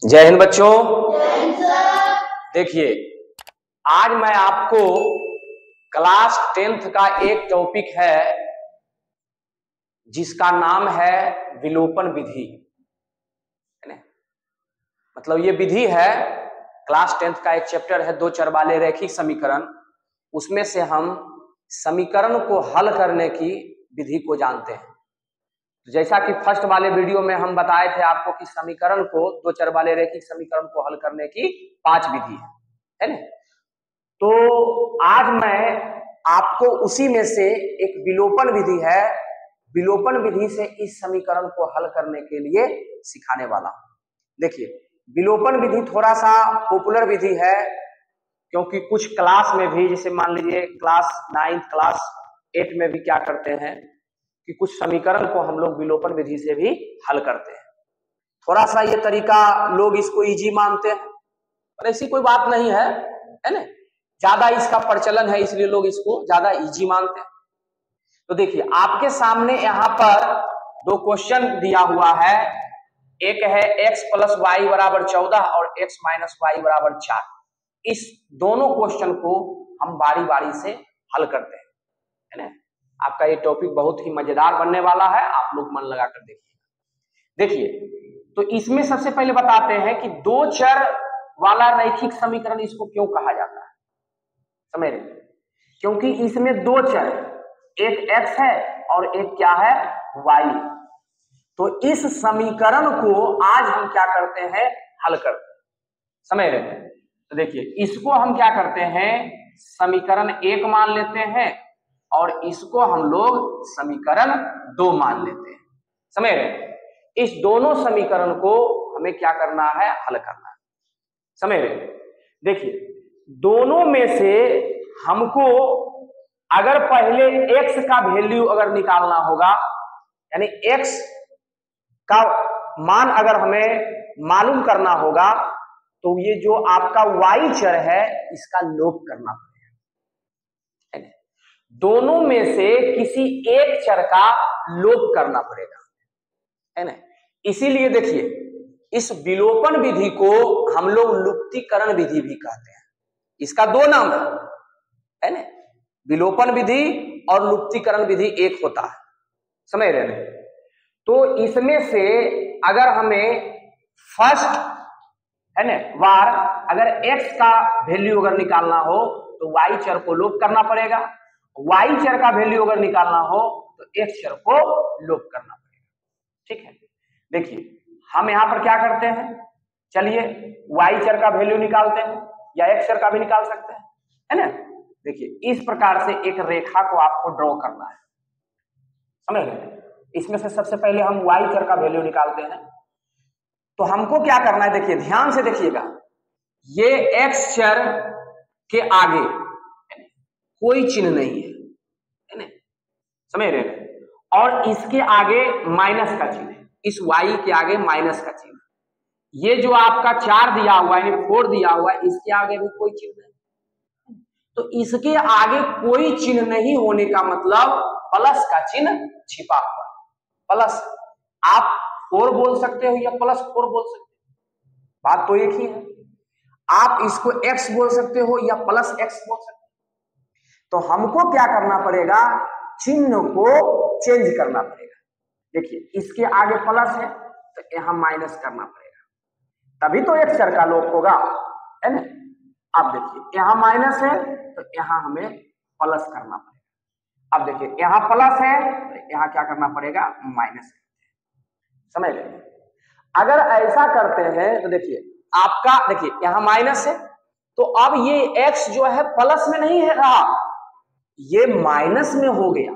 जय हिंद बच्चों। देखिए, आज मैं आपको क्लास 10th का एक टॉपिक है जिसका नाम है विलोपन विधि, है ना। मतलब ये विधि है, क्लास 10th का एक चैप्टर है, दो चर वाले रैखिक समीकरण। उसमें से हम समीकरण को हल करने की विधि को जानते हैं। जैसा कि फर्स्ट वाले वीडियो में हम बताए थे आपको कि समीकरण को, दो चर वाले रैखिक समीकरण को हल करने की 5 विधि है ना। तो आज मैं आपको उसी में से एक विलोपन विधि है, विलोपन विधि से इस समीकरण को हल करने के लिए सिखाने वाला हूं। देखिए, विलोपन विधि थोड़ा सा पॉपुलर विधि है, क्योंकि कुछ क्लास में भी, जैसे मान लीजिए क्लास 9, क्लास 8 में भी क्या करते हैं कि कुछ समीकरण को हम लोग विलोपन विधि से भी हल करते हैं। थोड़ा सा ये तरीका लोग इसको इजी मानते हैं, और ऐसी कोई बात नहीं है, है ना। ज्यादा इसका प्रचलन है इसलिए लोग इसको ज्यादा इजी मानते हैं। तो देखिए, आपके सामने यहाँ पर दो क्वेश्चन दिया हुआ है। एक है x + y = 14 और x - y = 4। इस दोनों क्वेश्चन को हम बारी बारी से हल करते हैं, है ना। आपका ये टॉपिक बहुत ही मजेदार बनने वाला है, आप लोग मन लगा कर देखिए। तो इसमें सबसे पहले बताते हैं कि दो चर वाला रैखिक समीकरण इसको क्यों कहा जाता है, समझ रहे। क्योंकि इसमें दो चर, एक x है और एक क्या है, y। तो इस समीकरण को आज हम क्या करते हैं, हल करते हैं, समझ रहे हैं। तो देखिए, इसको हम क्या करते हैं, समीकरण 1 मान लेते हैं और इसको हम लोग समीकरण 2 मान लेते हैं, समझ रहे। इस दोनों समीकरण को हमें क्या करना है, हल करना है, समझ रहे। देखिए, दोनों में से हमको अगर पहले x का वैल्यू अगर निकालना होगा, यानी x का मान अगर हमें मालूम करना होगा, तो ये जो आपका y चर है इसका लोप करना पड़ेगा। दोनों में से किसी एक चर का लोप करना पड़ेगा, है ना। इसीलिए देखिए, इस विलोपन विधि को हम लोग लुप्तीकरण विधि भी कहते हैं। इसका दो नाम है ना, विलोपन विधि और लुप्तीकरण विधि एक होता है, समझ रहे हैं। तो इसमें से अगर हमें फर्स्ट, है ना, बार अगर x का वैल्यू अगर निकालना हो तो y चर को लोप करना पड़ेगा, y चर का वैल्यू अगर निकालना हो तो x चर को लोप करना पड़ेगा, ठीक है। देखिए, हम यहां पर क्या करते हैं, चलिए y चर का वैल्यू निकालते हैं, या x चर का भी निकाल सकते हैं, है ना। देखिए, इस प्रकार से एक रेखा को आपको ड्रॉ करना है, समझ रहे। इसमें से सबसे पहले हम y चर का वैल्यू निकालते हैं। तो हमको क्या करना है, देखिए ध्यान से देखिएगा, ये x चर के आगे कोई चिन्ह नहीं है ना, समझ रहे हैं। और इसके आगे माइनस का चिन्ह है, इस y के आगे माइनस का चिन्ह। ये जो आपका 4 दिया हुआ है, 4 दिया हुआ है, इसके आगे भी कोई चिन्ह नहीं। तो इसके आगे कोई चिन्ह नहीं होने का मतलब प्लस का चिन्ह छिपा हुआ है। प्लस आप 4 बोल सकते हो या +4 बोल सकते हो, बात तो एक ही है। आप इसको x बोल सकते हो या +x बोल सकते हो। तो हमको क्या करना पड़ेगा, चिन्ह को चेंज करना पड़ेगा। देखिए, इसके आगे प्लस है तो यहां माइनस करना पड़ेगा, तभी तो x चर का लोप होगा, है ना। अब देखिए, यहां माइनस है तो यहां हमें प्लस करना पड़ेगा। अब देखिए, यहां प्लस है तो यहां क्या करना पड़ेगा, माइनस, समझ रहे। अगर ऐसा करते हैं तो देखिए, आपका देखिए यहां माइनस है, तो अब ये x जो है प्लस में नहीं है रहा, ये माइनस में हो गया।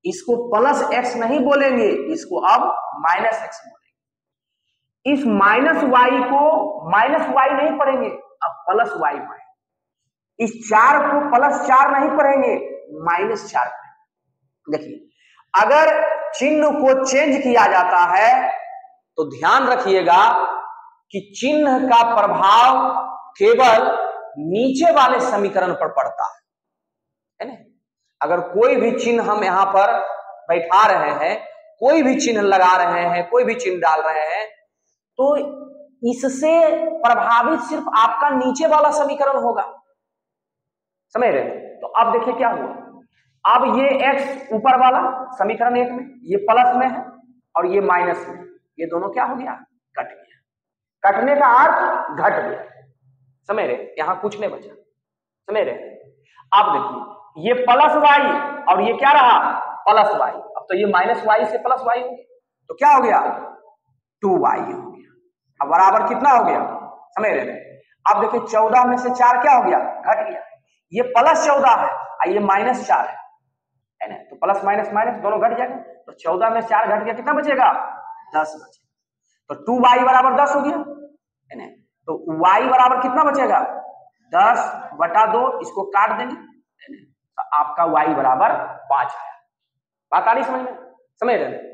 इसको +x नहीं बोलेंगे, इसको अब -x बोलेंगे। इस -y को -y नहीं पढ़ेंगे, अब +y पढ़ेंगे। इस 4 को +4 नहीं पढ़ेंगे, -4 पढ़ेंगे। देखिए, अगर चिन्ह को चेंज किया जाता है तो ध्यान रखिएगा कि चिन्ह का प्रभाव केवल नीचे वाले समीकरण पर पड़ता है ना। अगर कोई भी चिन्ह हम यहां पर बैठा रहे हैं, कोई भी चिन्ह लगा रहे हैं, कोई भी चिन्ह डाल रहे हैं, तो इससे प्रभावित सिर्फ आपका नीचे वाला समीकरण होगा, समझ रहे हैं? तो अब देखिए क्या हुआ, अब ये x ऊपर वाला समीकरण 1 में, ये प्लस में है और ये माइनस में, ये दोनों क्या हो गया, कट गया। कटने का अर्थ घट गया, समझ रहे? यहां कुछ नहीं बचा, समझ रहे? अब देखिए ये प्लस वाई और ये क्या रहा, प्लस वाई। अब तो ये माइनस वाई से प्लस वाई हो गया, तो क्या हो गया, 2y हो गया। अब बराबर कितना हो गया, समझ रहे? अब देखिए 14 में से 4 क्या हो गया, घट गया। ये प्लस 14 है और ये माइनस 4 है ना, तो प्लस माइनस माइनस दोनों घट जाएंगे, तो 14 में 4 घट गया, कितना बचेगा, 10 बचेगा। तो 2y बराबर 10 हो गया है ना, तो y बराबर कितना बचेगा, 10/2, इसको काट देंगे तो आपका y बराबर 5 आया। बात आ रही समझ में, समझ रहे?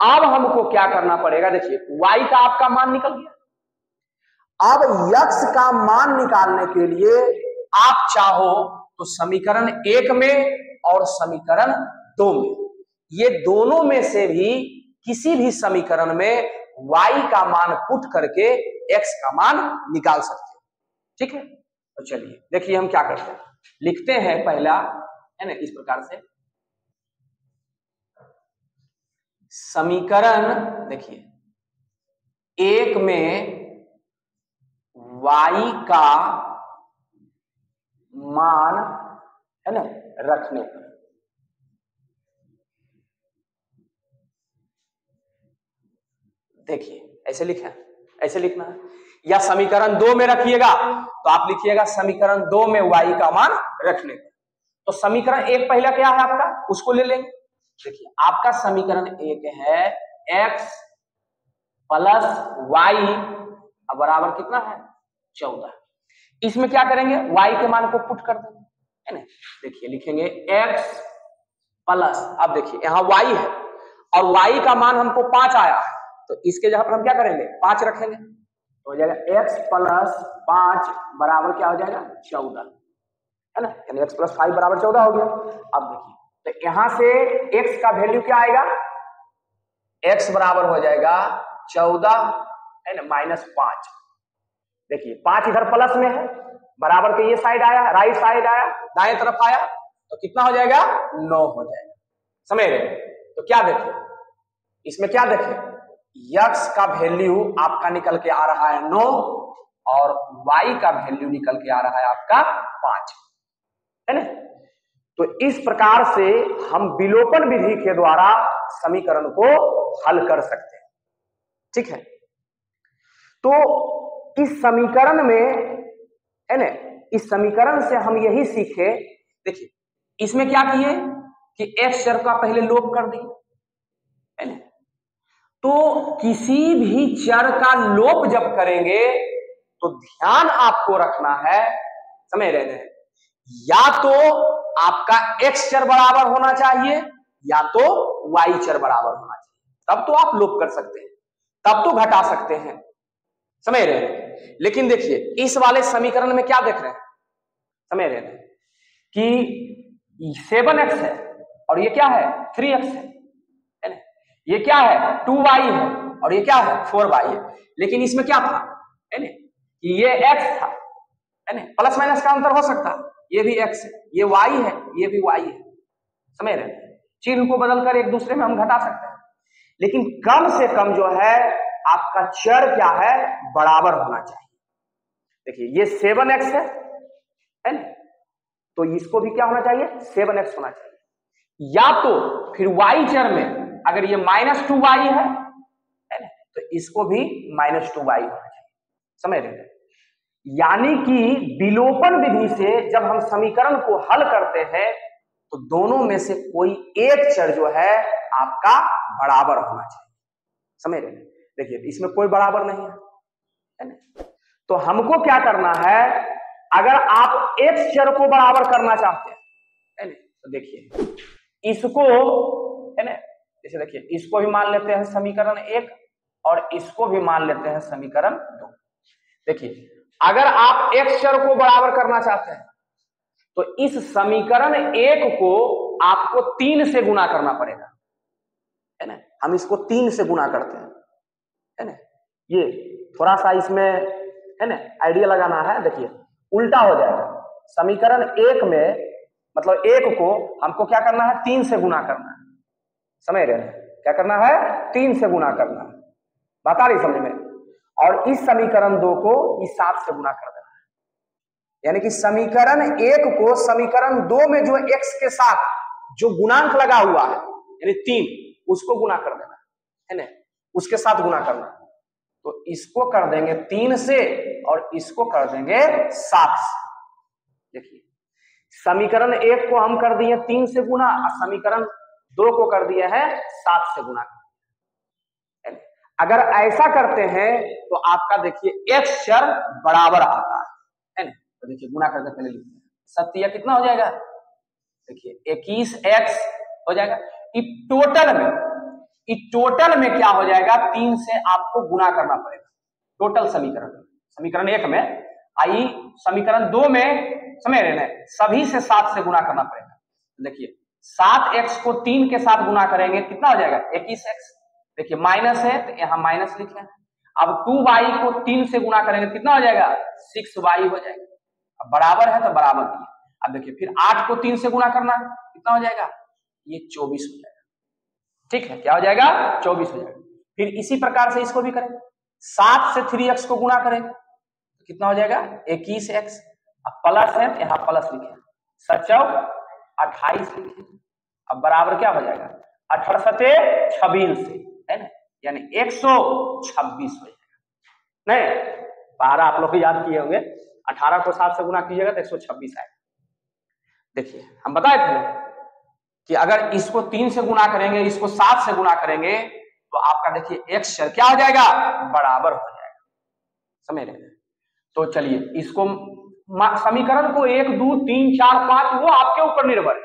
अब हमको क्या करना पड़ेगा, देखिए y का आपका मान निकल गया। अब x का मान निकालने के लिए आप चाहो तो समीकरण 1 में और समीकरण 2 में, ये दोनों में से भी किसी भी समीकरण में y का मान पुट करके x का मान निकाल सकते हैं, ठीक है? तो चलिए देखिए हम क्या करते हैं, लिखते हैं पहला है ना इस प्रकार से समीकरण, देखिए 1 में y का मान है ना रखने पर, देखिए ऐसे लिखा है, ऐसे लिखना है, या समीकरण 2 में रखिएगा तो आप लिखिएगा समीकरण 2 में y का मान रखने पर। तो समीकरण 1 पहला क्या है आपका, उसको ले लेंगे। देखिए आपका समीकरण 1 है x प्लस y बराबर कितना है, 14। इसमें क्या करेंगे, y के मान को पुट कर देंगे, है ना। देखिए लिखेंगे x प्लस, अब देखिए यहाँ y है और y का मान हमको 5 आया है, तो इसके जगह पर हम क्या करेंगे, 5 रखेंगे, तो हो जाएगा x प्लस 5 बराबर क्या हो जाएगा, 14, है ना, यानी x प्लस 5 बराबर 14 हो गया। अब देखिए तो यहां से x का वैल्यू क्या आएगा, x बराबर हो जाएगा 14 है ना माइनस 5। देखिए 5 इधर प्लस में है, बराबर के ये साइड आया, राइट साइड आया, दाएं तरफ आया, तो कितना हो जाएगा, 9 हो जाएगा, समझ रहे? तो क्या देखें इसमें, क्या देखें, x का वैल्यू आपका निकल के आ रहा है 9 और y का वैल्यू निकल के आ रहा है आपका 5, है ना। तो इस प्रकार से हम विलोपन विधि के द्वारा समीकरण को हल कर सकते हैं, ठीक है। तो इस समीकरण में है ना, इस समीकरण से हम यही सीखे, देखिए इसमें क्या किए कि x चर का पहले लोप कर दिए, है ना। तो किसी भी चर का लोप जब करेंगे तो ध्यान आपको रखना है, समझ रहे हैं, या तो आपका x चर बराबर होना चाहिए या तो y चर बराबर होना चाहिए, तब तो आप लोप कर सकते हैं, तब तो घटा सकते हैं, समझ रहे हैं। लेकिन देखिए इस वाले समीकरण में क्या देख रहे हैं, समझ रहे हैं कि 7x है और ये क्या है, 3x है ना, ये क्या है 2y है और ये क्या है 4y है। लेकिन इसमें क्या था, है ना, ये x था, है ना, प्लस माइनस का अंतर हो सकता है, ये भी x है, ये y है, ये भी y है, समझ रहे हैं। चिन्ह को बदलकर एक दूसरे में हम घटा सकते हैं, लेकिन कम से कम जो है आपका चर क्या है, बराबर होना चाहिए। देखिए ये 7x है ना, तो इसको भी क्या होना चाहिए, 7x होना चाहिए, या तो फिर y चर में अगर ये -2y है ना, तो इसको भी -2y होना चाहिए, समझ रहे हैं। यानी कि विलोपन विधि से जब हम समीकरण को हल करते हैं तो दोनों में से कोई एक चर जो है आपका बराबर होना चाहिए, समझ रहे हैं। देखिए इसमें कोई बराबर नहीं है ना, तो हमको क्या करना है, अगर आप x चर को बराबर करना चाहते हैं, है ना, तो देखिए इसको, है ना, जैसे देखिए इसको भी मान लेते हैं समीकरण 1 और इसको भी मान लेते हैं समीकरण 2। देखिए अगर आप x चर को बराबर करना चाहते हैं तो इस समीकरण 1 को आपको 3 से गुना करना पड़ेगा, है ना, हम इसको 3 से गुना करते हैं, है ना, ये थोड़ा सा इसमें है ना आइडिया लगाना है। देखिए उल्टा हो जाएगा, समीकरण 1 में मतलब 1 को हमको क्या करना है, 3 से गुना करना है, समझ रहे हैं, क्या करना है, 3 से गुना करना है, बता रही समझ में। और इस समीकरण 2 को इस 7 से गुना कर देना है, यानी कि समीकरण 1 को समीकरण 2 में जो x के साथ जो गुणांक लगा हुआ है यानी 3, उसको गुना कर देना है ना, उसके साथ गुना करना। तो इसको कर देंगे 3 से और इसको कर देंगे 7 से। देखिए समीकरण 1 को हम कर दिए 3 से गुना और समीकरण 2 को कर दिए हैं 7 से गुना। अगर ऐसा करते हैं तो आपका देखिए x चर बराबर आता है ना। तो देखिए गुना करके पहले लिखते हैं, सत्या कितना हो जाएगा, देखिए 21x हो जाएगा। टोटल में क्या हो जाएगा, 3 से आपको गुना करना पड़ेगा टोटल समीकरण 1 में। आई समीकरण 2 में समझ रहे ना, सभी से 7 से गुना करना पड़ेगा। देखिए 7x को 3 के साथ गुना करेंगे कितना हो जाएगा, 21x। देखिए माइनस है तो यहाँ माइनस लिखे। अब 2y को 3 से गुना करेंगे कितना हो जाएगा, 6y हो जाएगा। अब बराबर है तो बराबर दिए। अब देखिए फिर 8 को 3 से गुना करना है कितना हो जाएगा, ये 24 हो जाएगा। ठीक है, क्या हो जाएगा, 24 हो जाएगा। फिर इसी प्रकार से इसको भी करें, 7 से 3x को गुना करें तो कितना हो जाएगा, 21x। अब प्लस है यहाँ प्लस लिखे, 28 लिखे। अब बराबर क्या हो जाएगा, 18 सते 26 से है ना, यानी 126 हो जाएगा। नहीं पारा आप लोग याद किए होंगे, 18 को 7 से गुना कीजिएगा तो 126 आएगा। देखिए हम बताए थे कि अगर इसको 3 से गुना करेंगे, इसको 7 से गुना करेंगे तो आपका देखिए x चर क्या हो जाएगा, बराबर हो जाएगा, समझ रहे हैं। तो चलिए इसको समीकरण को 1 2 3 4 5 वो आपके ऊपर निर्भर है,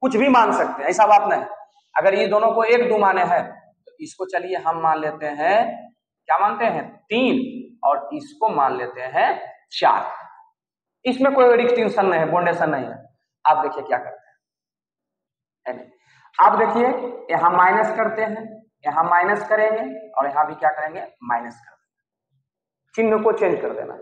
कुछ भी मान सकते हैं, ऐसा बात नहीं। अगर ये दोनों को 1 2 माने हैं तो इसको चलिए हम मान लेते हैं, क्या मानते हैं, 3, और इसको मान लेते हैं 4। इसमें कोई डिस्टिंक्शन नहीं है, बॉन्डेशन नहीं है। आप देखिए क्या करते हैं, आप देखिए यहां माइनस करते हैं, यहां माइनस करेंगे और यहां भी क्या करेंगे, माइनस कर देंगे, चिन्ह को चेंज कर देना।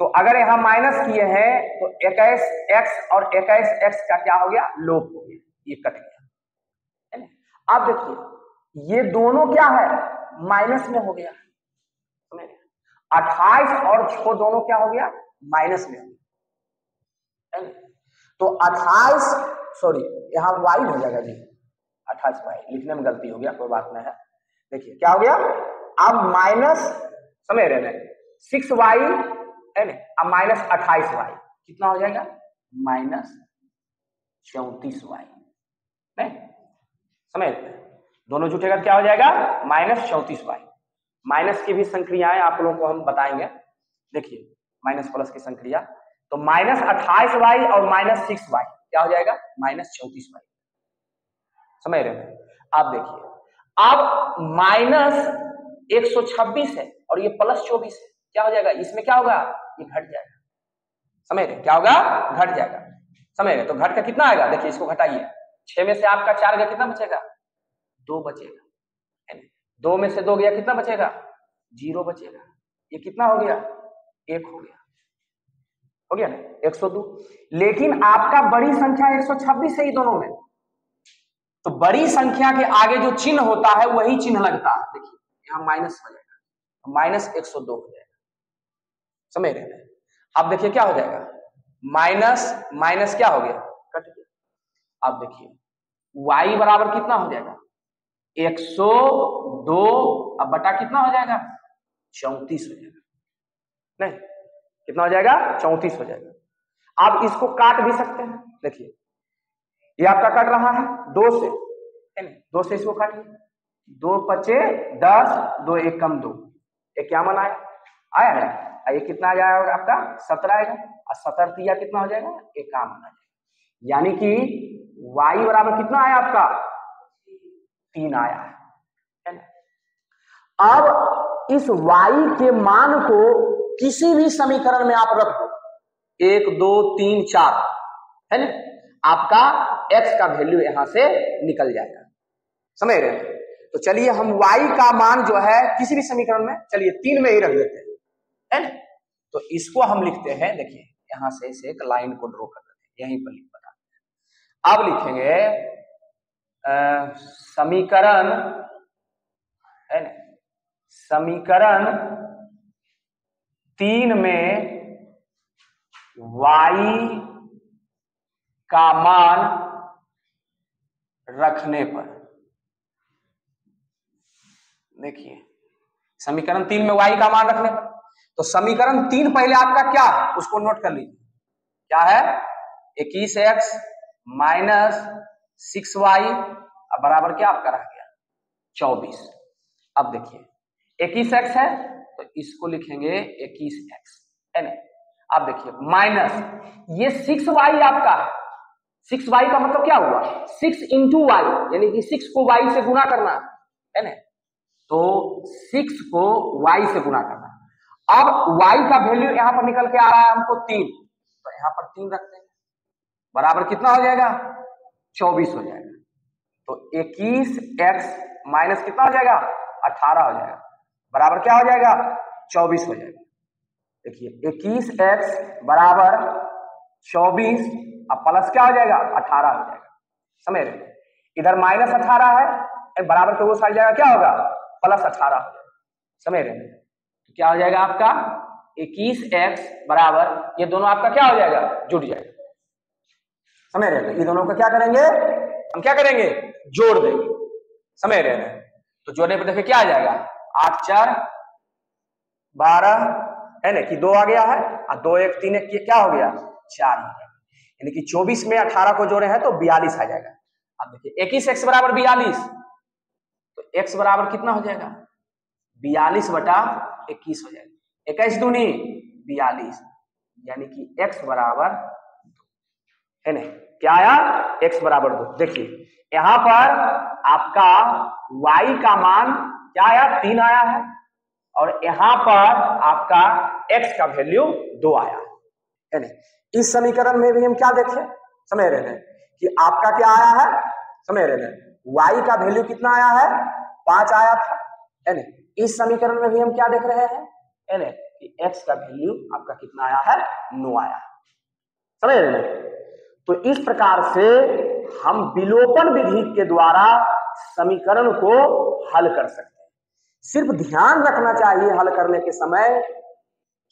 तो अगर यहां माइनस किए हैं तो 21x और 21x का क्या हो गया, लोप हो गया, ये कट गया। अब देखिए ये दोनों क्या है, माइनस में हो गया, 28 और 6 दोनों क्या हो गया, माइनस में हो गया। तो 28 सॉरी यहाँ y हो जाएगा जी, 28y लिखने में गलती हो गया, कोई बात नहीं है। देखिए क्या हो गया, अब माइनस समझ रहे हैं 6y है ना, अब माइनस 28y कितना हो जाएगा, माइनस 34y। नहीं समझ रहे, दोनों जुटेगा क्या हो जाएगा, माइनस 34y। माइनस की भी संक्रियाएं आप लोगों को हम बताएंगे। देखिए माइनस प्लस की संक्रिया, तो माइनस 28y और माइनस 6y क्या हो जाएगा, माइनस 34y, समझ रहे हैं। आप देखिए अब माइनस 126 है और ये प्लस 24 है, क्या हो जाएगा, इसमें क्या होगा, ये घट जाएगा, समझ रहे, क्या होगा, घट जाएगा, समझ रहे। तो घट का कितना आएगा, देखिए इसको घटाइए, 6 में से आपका 4 गया, कितना बचेगा, 2 बचेगा, 2 में से 2 गया, कितना बचेगा, 0 बचेगा। ये कितना हो गया, 1 हो गया ना, 102। लेकिन आपका बड़ी संख्या 126 है ये दोनों में, तो बड़ी संख्या के आगे जो चिन्ह होता है वही चिन्ह लगता है। देखिए यहाँ माइनस हो जाएगा, माइनस 102 हो जाएगा, समझ रहे हैं। अब देखिए क्या हो जाएगा, माइनस माइनस क्या हो गया, कट गया। अब देखिए y बराबर कितना हो जाएगा, 102 अब बटा कितना हो जाएगा, 34 हो जाएगा। नहीं कितना हो जाएगा, 34 हो जाएगा। आप इसको काट भी सकते हैं, देखिए ये आपका कट रहा है 2 से, है ना, 2 से इसको काटिए, 2 पचे 10, 2 एक कम 2, ये क्या मन आया ना, ये कितना आ जाएगा आपका, 17 आएगा, और 17 तिया कितना हो जाएगा, 51 आ जाएगा। यानी कि y बराबर कितना आया आपका, 3 आया है ना। अब इस y के मान को किसी भी समीकरण में आप रख दो, 1 2 3 4 है ना, आपका x का वैल्यू यहां से निकल जाएगा, समझ रहे हैं। तो चलिए हम y का मान जो है किसी भी समीकरण में, चलिए 3 में ही रख देते हैं, है ना। तो इसको हम लिखते हैं, देखिए यहां से इसे एक लाइन को ड्रॉ कर देते हैं, यहीं पर लिख बता। अब लिखेंगे समीकरण, है ना, समीकरण 3 में y का मान रखने पर, देखिए समीकरण 3 में y का मान रखने पर, तो समीकरण 3 पहले आपका क्या है उसको नोट कर लीजिए, क्या है 21x माइनस 6y अब बराबर क्या आपका रह गया 24। अब देखिए 21x है तो इसको लिखेंगे 21x, है ना। अब देखिए माइनस ये 6y आपका है, 6y का मतलब क्या हुआ 6 इंटू y, यानी कि 6 को y से गुना करना है ना, तो 6 को y से गुना करना। अब y का वैल्यू यहां पर निकल के आ रहा है हमको 3, तो यहां पर 3 रखते हैं, बराबर कितना हो जाएगा 24 हो जाएगा। तो 21x माइनस कितना हो जाएगा 18 हो जाएगा, बराबर क्या हो जाएगा 24 हो जाएगा। देखिए 21x बराबर 24 अब प्लस क्या हो जाएगा 18 हो जाएगा, समझ रहे, इधर माइनस 18 है, बराबर के वो साइड जाएगा क्या होगा प्लस 18 हो जाएगा, समझ रहे। तो क्या हो जाएगा आपका 21x बराबर, ये दोनों आपका क्या हो जाएगा जुड़ जाएगा, समझ रहे हैं। ये दोनों का क्या करेंगे हम, क्या करेंगे जोड़ देंगे, समझ रहे हैं। तो जोड़ने पर देखिए क्या आ जाएगा 8 4 12, है ना कि 2 आ गया है, और 2 1 3 1 क्या हो गया 4 हो गया, यानी कि 24 में 18 को जोड़े हैं तो 42 आ जाएगा। अब देखिए 21x बराबर 42, तो x बराबर कितना हो जाएगा 42 बटा 21 हो जाएगा, 21 दूनी 42, यानी कि x बराबर 2, है ना। क्या आया x बराबर 2। देखिए यहां पर आपका y का मान क्या आया 3 आया है, और यहां पर आपका x का वैल्यू 2 आया है ना। इस समीकरण में भी हम क्या देखें, समझ रहे हैं कि आपका क्या आया है, समझ रहे हैं y का वैल्यू कितना आया है 5 आया था, है ना। इस समीकरण में भी हम क्या देख रहे हैं, है ना, कि x का वैल्यू आपका कितना आया है 9 आया, समझ रहे हैं। तो इस प्रकार से हम विलोपन विधि के द्वारा समीकरण को हल कर सकते हैं। सिर्फ ध्यान रखना चाहिए हल करने के समय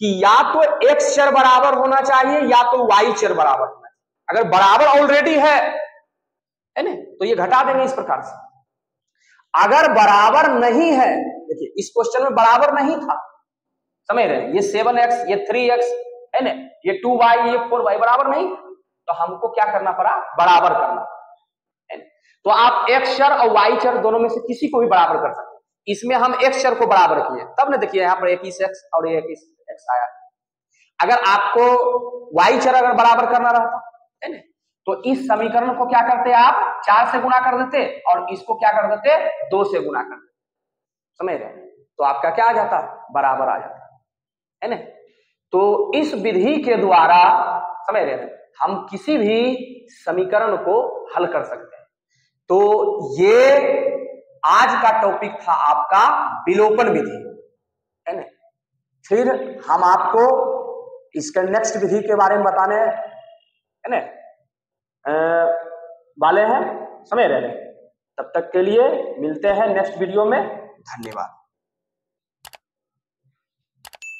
कि या तो x चर बराबर होना चाहिए या तो y चर बराबर होना चाहिए। अगर बराबर ऑलरेडी है ना, तो ये घटा देंगे इस प्रकार से। अगर बराबर नहीं है, देखिए इस क्वेश्चन में बराबर नहीं था, समझ रहे हैं, ये 7x ये 3x है ना, ये 2y ये 4y बराबर नहीं, तो हमको क्या करना पड़ा बराबर करना है। तो आप x चर और y चर दोनों में से किसी को भी बराबर कर सकते हैं। इसमें हम x चर को बराबर किए, तब ना देखिए यहाँ पर 21x और 21x आया। अगर आपको y चर अगर बराबर करना रहता है ना, तो इस समीकरण को क्या करते आप 4 से गुना कर देते और इसको क्या कर देते 2 से गुना कर देते, समझ रहे हैं, तो आपका क्या आ जाता बराबर आ जाता है ना। तो इस विधि के द्वारा समझ रहे हैं हम किसी भी समीकरण को हल कर सकते हैं। तो ये आज का टॉपिक था आपका विलोपन विधि, है ना। फिर हम आपको इसके नेक्स्ट विधि के बारे में बताने है ना वाले हैं, समझ रहे हैं। तब तक के लिए मिलते हैं नेक्स्ट वीडियो में, धन्यवाद।